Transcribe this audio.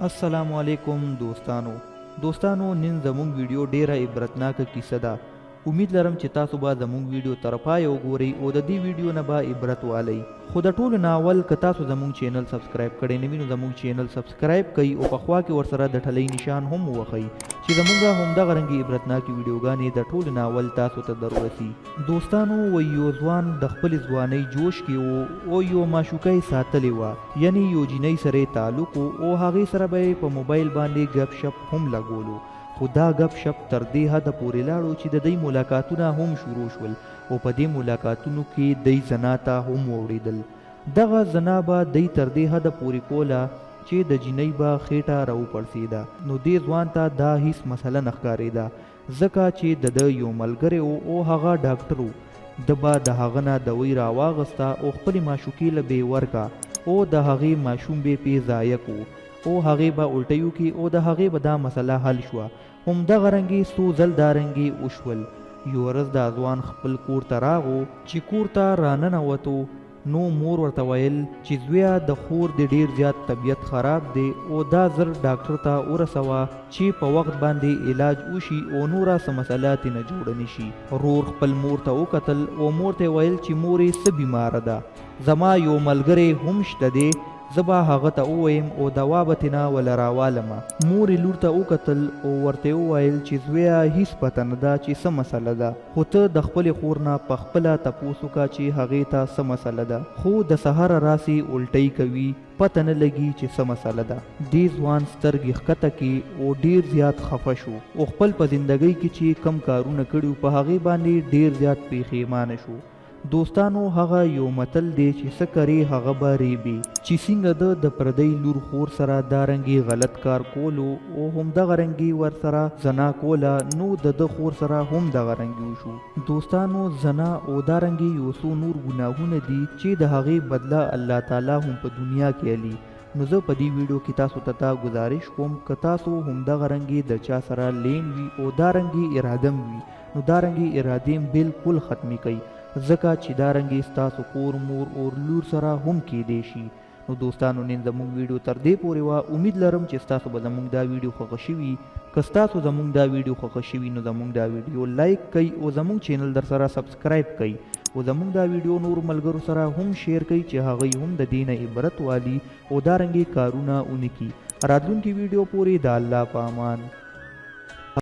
السلام علیکم دوستانو نن زموږ ویډیو ډیره عبرتناکه کیسه ده. امید لرم چې تاسو به زموږ ویډیو تر پایه وګورئ او د دې ویډیو نه به عبرت والئ. خو د ټولو نه اول که تاسو زموږ چینل سبسکرایب کړی نه وي نو زموږ چینل سبسکرایب کړئ او په خوا کې ورسره د ټلۍ نشان هم ووهئ چې زموږ همدغه رنګې عبرتناکې ویډیوګانې د ټولو نه اول تاسو ته در ورسي. دوستانو یو ځوان د خپلې ځوانۍ جوش کې او یو معشوقه یې ساتلې وه، یعنې یو جینۍ سره یې تعلق او هغې سره به یې په موبایل باندې ګپ شپ هم لګولو. خو دا ګپ شپ تر دې حده پورې لاړو چې د دوی ملاقاتونه هم شروع شول او په دې ملاقاتونو کې دوی زنا ته هم واوړېدل. دغه زنا به دوی تر دې حده پورې کوله چې د جینۍ به خېټه راوپړسېده. نو دې ځوان ته دا هیڅ مسله نه ښکارېده ځکه چې د ده یو ملګری او هغه ډاکټر و. ده به د هغه نه دوی راواغسته او خپلې معشوقې له بې ورکه او د هغې ماشوم به پې ضایع کړو او هغې به الټۍ وکړي او د هغې به دا مسله حل شوه. همدغه رنګې څو ځل دا رنګې وشول. یوه ورځ دا ځوان خپل کور ته راغو. چې کور ته راننوتو نو مور ورته ویل چې زویه د خور د ډیر زیات طبیعت خراب دی او دا زر ډاکټر ته ورسوه چې په وخت باندې علاج وشي او نوره څه مسله ترې نه جوړه نه شي. ورور خپل مور ته وکتل او مور ته ویل چې مورې څه بیماره ده، زما یو ملګری هم شته دی، زه به هغه ته ووایم او دوا به ترېنه وله راوالمه. مورې لور ته وکتل او ورته وویل چې زویه هیڅ پته نه ده چې څه مسله ده، خو ته د خپلې خور نه په خپله تپوس وکړه چې هغې ته څه مسله ده. خو د سهاره راسې الټۍ کوي، پته نه لګي چې څه مسله ده. دې ځوان سترګې ښکته کړې او ډیر زیات خفه شو او خپل په زندګۍ کې چې کم کارونه کړي په هغې باندې ډیر زیات پښیمانه شو. دوستانو هغه یو متل دی چې څه کرې هغه به ریبې، چې څنګه ده د پردۍ لور خور سره دا رنګې غلط کار کولو او همدغه رنګې ورسره زنا کوله نو د ده خور سره هم دغه رنګې وشو. دوستانو زنا او دا رنګې یو څو نور ګناهونه دي چې د هغې بدله الله تعالی هم په دنیا کې علي. نو زه په دې ویډیو کې تاسو ته دا گزارش کوم که تاسو همدغه رنګې د چا سره لین وي او دا رنګې اراده وي نو دا رنګې ارادې بالکل ختمي کوي ځکه چې دا رنګې ستاسو کور مور او لور سره هم کیدی شي. نو دوستانو نن زموږ ویډیو تر دې پورې وه. امید لرم چې ستاسو به زموږ دا ویډیو خوښه شوي. که ستاسو زموږ دا ویډیو خوښه شوي نو زموږ دا ویډیو لایک کوئ او زموږ چینل در سره سبسکرایب کوئ او زموږ دا ویډیو نور ملګرو سره هم شیر کوئ چې هغوی هم د دې نه عبرت والي او دا رنګې کارونه ونه کړي. راتلونکي ویډیو پورې د الله په امان.